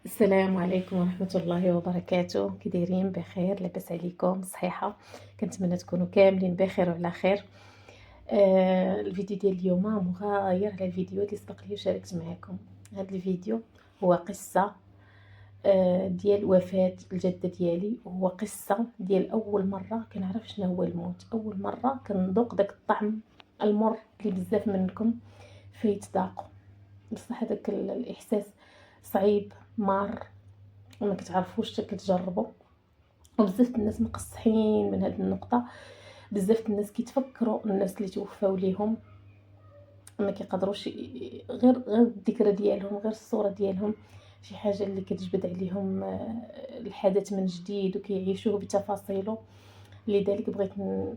السلام عليكم ورحمة الله وبركاته. كي دايرين؟ بخير؟ لاباس عليكم؟ صحيحة؟ كنتمنى تكونوا كاملين بخير وعلى خير. الفيديو ديال اليوم مغاير على الفيديوهات اللي سبق لي وشاركت معكم. هذا الفيديو هو قصة ديال وفاة الجدة ديالي، وهو قصة ديال أول مرة كنعرف شنو هو الموت، أول مرة كنذوق داك الطعم المر اللي بزاف منكم فيتذاقوا. بصح هذاك الإحساس صعيب مار وما كتعرفوش حتى كتجربوا. وبزاف الناس مقصحين من هذه النقطة. بزاف الناس كيتفكروا الناس اللي توفاو ليهم ما كيقدروش غير الذكرى ديالهم، غير الصورة ديالهم، شي حاجة اللي كتجبد عليهم الحدث من جديد وكيعيشوه بتفاصيله. لذلك بغيت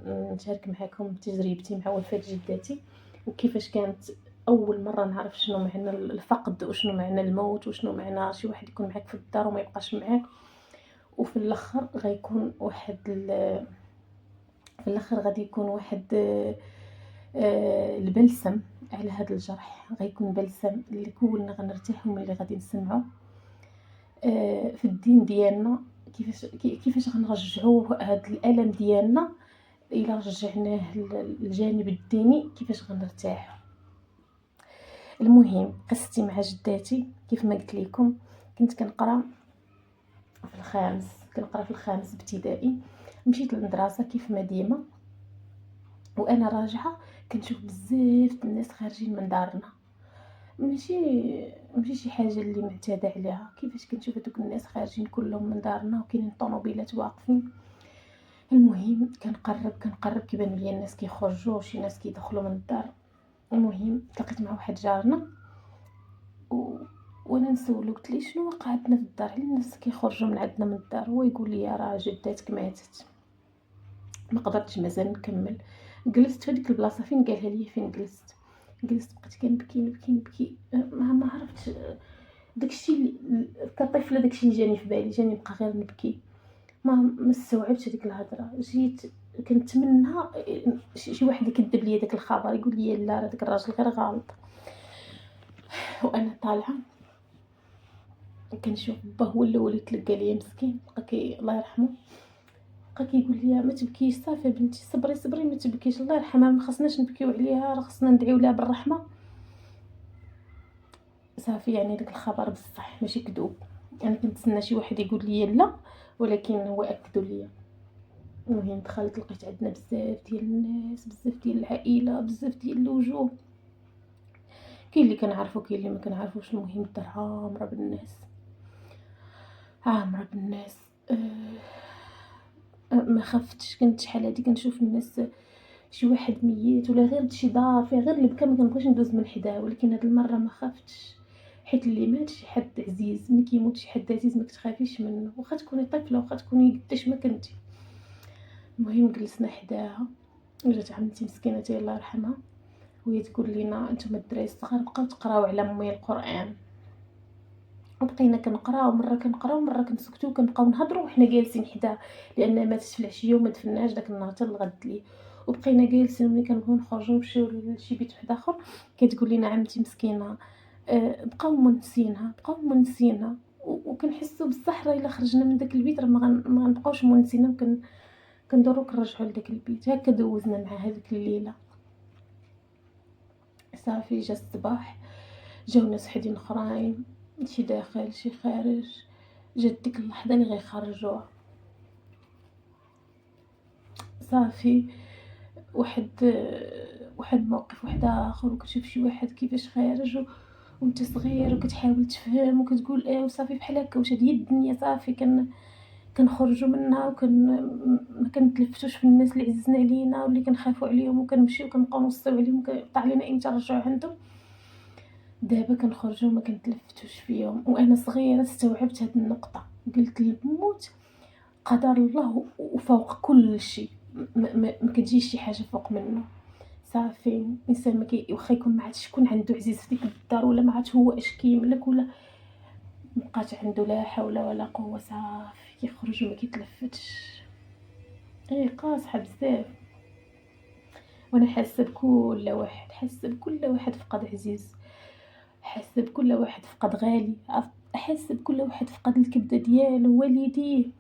نشارك معكم تجربتي مع وفاة جدتي، وكيفاش كانت اول مره نعرف شنو معنى الفقد وشنو معنى الموت وشنو معنى شي واحد يكون معاك في الدار وما يبقاش معاك. وفي الاخر غيكون واحد في الاخر غادي يكون واحد البلسم على هذا الجرح، غيكون بلسم اللي كلنا غنرتاحوا ملي غادي نسمعه. في الدين ديالنا كيفاش غنرجعوا هذا الالم ديالنا الى رجعناه للجانب الديني، كيفاش غنرتاحوا. المهم قصتي مع جداتي كيف ما قلت لكم، كنت كنقرا في الخامس ابتدائي. مشيت للمدرسه كيف ما ديما، وانا راجعه كنشوف بزاف الناس خارجين من دارنا. ماشي شي حاجه اللي معتاده عليها. كيفاش كنشوف هذوك الناس خارجين كلهم من دارنا وكاينين طوموبيلات واقفين. المهم كنقرب كيبان لي الناس كيخرجوا وشي ناس كيدخلوا من الدار. المهم تلاقيت مع واحد جارنا وانا نسولو، قلت لي شنو وقع عندنا في الدار، على الناس كيخرجوا من عندنا من الدار. هو يقول لي راه جداتك ماتت. ما قدرتش مازال نكمل. جلست في ديك البلاصه فين قالها لي، فين جلست بقيت كنبكي. ما عرفتش داكشي كطفله، داكشي اللي جاني في بالي، جاني بقى غير نبكي. ما استوعبتش هذيك الهضره. جيت كنتمنى شي واحد يكذب لي داك الخبر، يقول لي لا راه داك الراجل غير غلط. وانا طالعه كنشوف با هو الاول يتلقى ليا مسكين، بقى الله يرحمه، بقى كيقول لي ما تبكيش، صافي بنتي صبري ما تبكيش، الله يرحمها، ما خصناش نبكيو عليها، راه خصنا ندعيو لها بالرحمه. صافي يعني داك الخبر بصح ماشي كذوب. انا كنتسنى شي واحد يقول لي لا، ولكن هو اكدوا لي. المهم دخلت لقيت عندنا بزاف ديال الناس، بزاف ديال العائله، بزاف ديال الوجوه، كاين اللي كنعرفو كاين اللي ما كنعرفوش. المهم الدار عامره بالناس، عامره بالناس. ما خفتش. كنت شحال هادي كنشوف الناس شي واحد ميت ولا غير شي دار فيها غير اللي بكى ما كنبغيش ندوز من حداه، ولكن هاد المره ما خفتش، حيت اللي مات شي حد عزيز. ملي كيموت شي حد عزيز ما كتخافيش منه، واخا تكوني طفله، واخا تكوني قداش ما كنتي. المهم جلسنا حداها، وجات عمتي مسكينه الله يرحمها، وهي تقول لنا انتم الدراري الصغار بقاو تقراو على امي القران. وبقينا كنقراو، مره كنقراو مره كنسكتو، كنبقاو نهضروا وحنا جالسين حداه، لان ماتت في العشيه وما دفناش داك النهار حتى الغد ليه. وبقينا جالسين، ملي كنبغيو نخرجوا نمشيو لشي بيت واحد اخر كتقول لنا عمتي مسكينه بقاو منسينا. وكنحسوا بصح راه الا خرجنا من داك البيت راه ما غنبقاوش منسينا، كندورو كنرجعوا لداك البيت. هكا دوزنا مع هذيك الليله. صافي جا الصباح، جاو ناس حدين اخرين، شي داخل شي خارج. جات ديك اللحظه اللي غيخرجوها. صافي واحد موقف واحد اخر، وكتشوف شي واحد كيفاش خارج وانت صغير وكتحاول تفهم وكتقول وصافي بحال هكا واش هادي الدنيا. صافي كنخرجوا منها ما كنتلفتوش في الناس اللي عززنا علينا واللي كنخافوا عليهم، وكنمشيو كنبقاو نوصيو عليهم وكيقطع علينا امتى نرجعوا عندهم. دابا كنخرجوا ما كنتلفتوش فيهم. وانا صغيره استوعبت هاد النقطه، قلت الموت قدر الله وفوق كل شيء، ما كتجيش شي حاجه فوق منه. صافي الانسان واخا يكون ما عادش شكون عنده عزيز في ديك الدار، ولا ما عادش هو اش كيملك، ولا مبقاش عنده لا حول ولا قوه. صافي كيخرج وما كيتلفتش. قاصحه بزاف. وانا حاسه بكل واحد فقد عزيز، حاسه بكل واحد فقد غالي، أحس بكل واحد فقد الكبدة ديالو، والديه.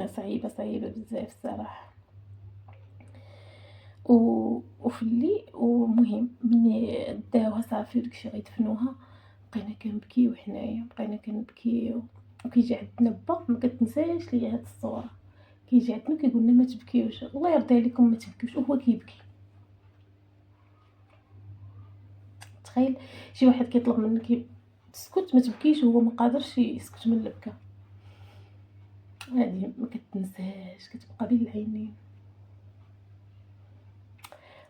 صعيبة بزاف الصراحة. و وفي الليل ومهم ملي داوها صافي وداك الشي غيدفنوها، بقينا كنبكيو حنايا، بقينا كنبكيو، وكيجي عندنا با ما كتنساش ليا هاد الصورة، كيجي عندنا كيقول لنا ما تبكيوش، الله يرضي عليكم ما تبكيوش، وهو كيبكي. تخيل شي واحد كيطلب منك تسكت ما تبكيش وهو ما قادرش يسكت من البكا. هادي ما كتنساش، كتبقى بين العينين.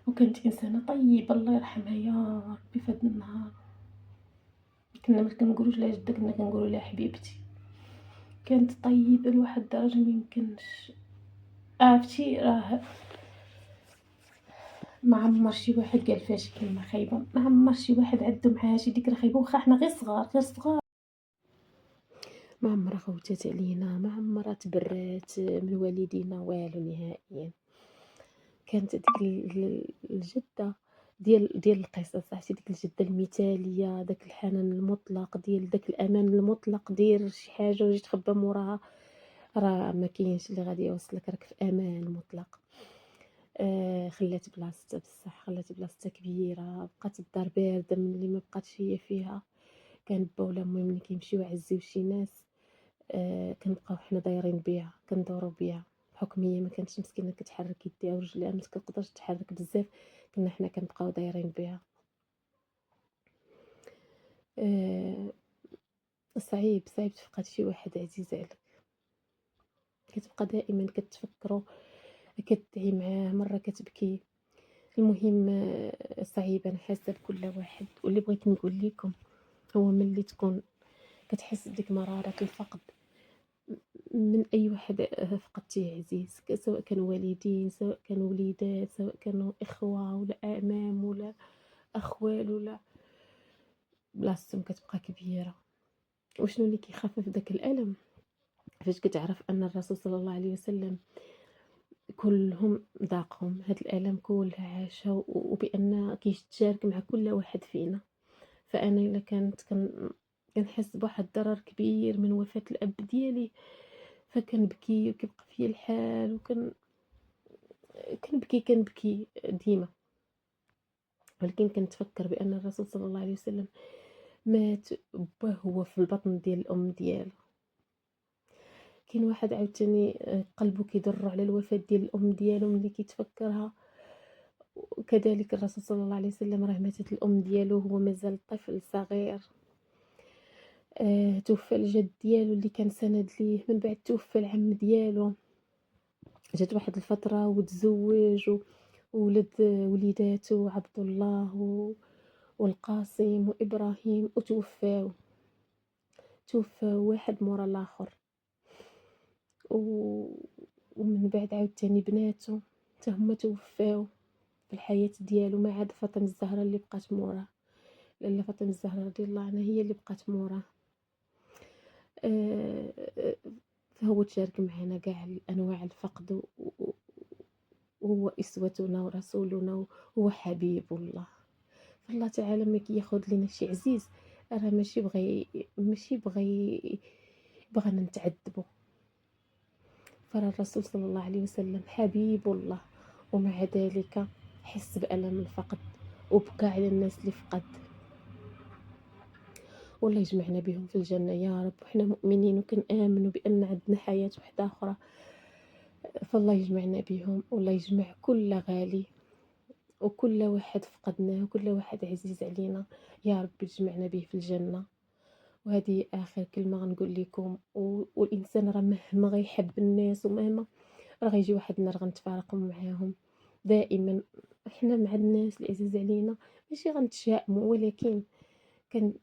وكانت إنسانة طيبة الله يرحمها يا ربي في هاد النهار. كنا ما كنقولوش لها جدة، كنا كنقولوا لها حبيبتي. كانت طيبة لواحد الدرجة ميمكنش. عرفتي راه ما عمر شي واحد قال فيها شي كلمة خايبة، ما عمر شي واحد عدو معاها شي ذكرى خايبة، واخا حنا غير صغار، ما عمرها خوتات علينا، ما عمرها تبرات من والدينا والو نهائيا. كانت ديك الجدة ديال القصص، عرفتي ديك الجدة المثالية، داك الحنان المطلق ديال داك الأمان المطلق، دير شي حاجة وتجي تخبى موراها، راه ما كاينش اللي غادي يوصلك، راك في أمان مطلق. خلات بلاصتها بصح، خلات بلاصتها كبيرة، بقات الدار باردة ملي ما بقاتش هي فيها. كان با ولا مي ملي كيمشيو يعزيو شي ناس، كنبقاو حنا دايرين بيها، كندورو بيها، بحكم هي ما كانتش مسكينه كتحرك يديها ورجليها، ما كتقدرش تحرك بزاف، كنا حنا كنبقاو دايرين بيها. آه، صعيب تفقد شي واحد عزيز عليك، كتبقى دائما كتفكرو، كدعي معاه، مره كتبكي. المهم صعيب، انا حاسه بكل واحد. واللي بغيت نقول لكم هو ملي تكون كتحس بديك مرارة الفقد من أي واحد فقدتيه عزيز، سواء كانوا والدين، سواء كانوا وليدات، سواء كانوا إخوة ولا أعمام ولا أخوال، ولا بلاصتهم كتبقى كبيرة. وشنو اللي كيخفف داك الألم؟ فاش كتعرف أن الرسول صلى الله عليه وسلم كلهم ذاقهم هاد الألم كلها عاشها، وبأن كيتشارك مع كل واحد فينا. فأنا إلا كانت كنحس بواحد الضرر كبير من وفاة الأب ديالي، فكنبكي وكيبقى فيا الحال، كنبكي ديما. ولكن كنتفكر بأن الرسول صلى الله عليه وسلم مات باه هو في البطن ديال الأم ديالو. كاين واحد عاوتاني قلبه كيضر على الوفاة ديال الأم ديالو ملي كيتفكرها. وكذلك الرسول صلى الله عليه وسلم راه ماتت الأم ديالو وهو مازال طفل صغير. توفى الجد ديالو اللي كان سند ليه، من بعد توفى العم ديالو. جات واحد الفترة وتزوج وولد وليداتو عبد الله والقاسم وإبراهيم، وتوفاو واحد مورا الآخر. ومن بعد عاوتاني بناتو حتى هما توفاو في الحياة ديالو، ما عدا فاطمة الزهراء اللي بقات موراه. لاله فاطمة الزهراء رضي الله عنها هي اللي بقات موراه. فهو تشارك معنا كاع انواع الفقد، وهو اسوتنا ورسولنا، وهو حبيب الله. فالله تعالى ما كياخذ لنا شي عزيز، راه ماشي بغانا نتعذبوا. فرا الرسول صلى الله عليه وسلم حبيب الله، ومع ذلك حس بألم الفقد وبكى على الناس اللي فقد. والله يجمعنا بهم في الجنة يا رب، وحنا مؤمنين وكنآمنوا بأن عندنا حياة وحدة أخرى. فالله يجمعنا بهم، والله يجمع كل غالي وكل واحد فقدناه وكل واحد عزيز علينا، يا رب يجمعنا به في الجنة. وهذه آخر كلمة غنقول لكم. والإنسان راه مهما غيحب الناس ومهما راه غيجي واحد النهار غنتفارقوا معاهم. دائما احنا مع الناس العزيز علينا ماشي غنتشائموا، ولكن كان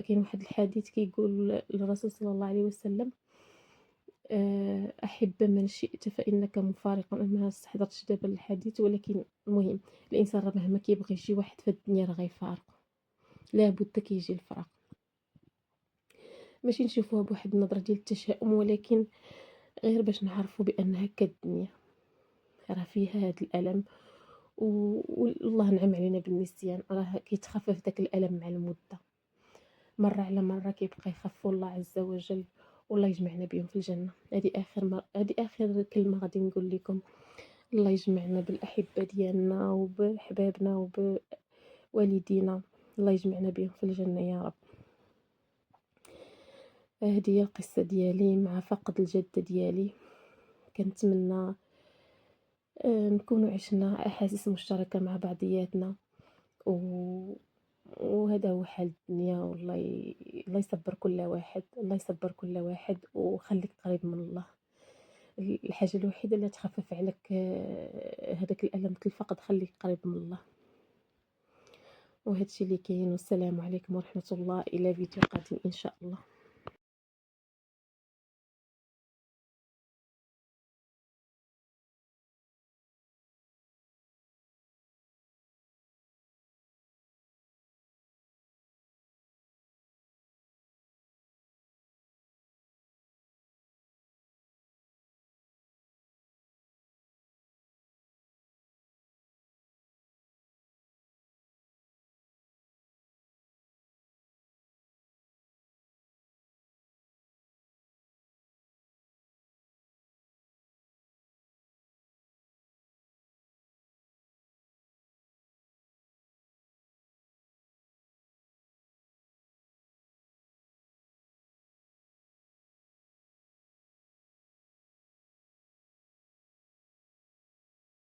كاين واحد الحديث كيقول الرسول صلى الله عليه وسلم: أحب من شئت فإنك مفارق. ما استحضرتش دابا الحديث، ولكن المهم الإنسان راه مهما كيبغي شي واحد في الدنيا راه غيفارقو، لابد كيجي الفراق. ماشي نشوفوها بواحد النظرة ديال التشاؤم، ولكن غير باش نعرفوا بأن هكا الدنيا راه فيها هاد الألم. والله نعم علينا بالنسيان، راه كيتخفف داك الألم مع المدة. مرة على مرة كيبقى يخافوا الله عز وجل، والله يجمعنا بهم في الجنة. هذه آخر كلمة غادي نقول لكم. الله يجمعنا بالأحبة ديالنا وبحبابنا وبوالدينا، الله يجمعنا بهم في الجنة يا رب. هذه هي القصة ديالي مع فقد الجدة ديالي. كنتمنى نكونوا عشنا أحاسيس مشتركة مع بعضياتنا، وهذا هو حال الدنيا. والله الله يصبر كل واحد، الله يصبر كل واحد، وخليك قريب من الله. الحاجة الوحيدة اللي تخفف عليك هذاك الألم الفقد، خليك قريب من الله. وهذا الشيء اللي كاين. والسلام عليكم ورحمة الله، إلى فيديو قادم إن شاء الله.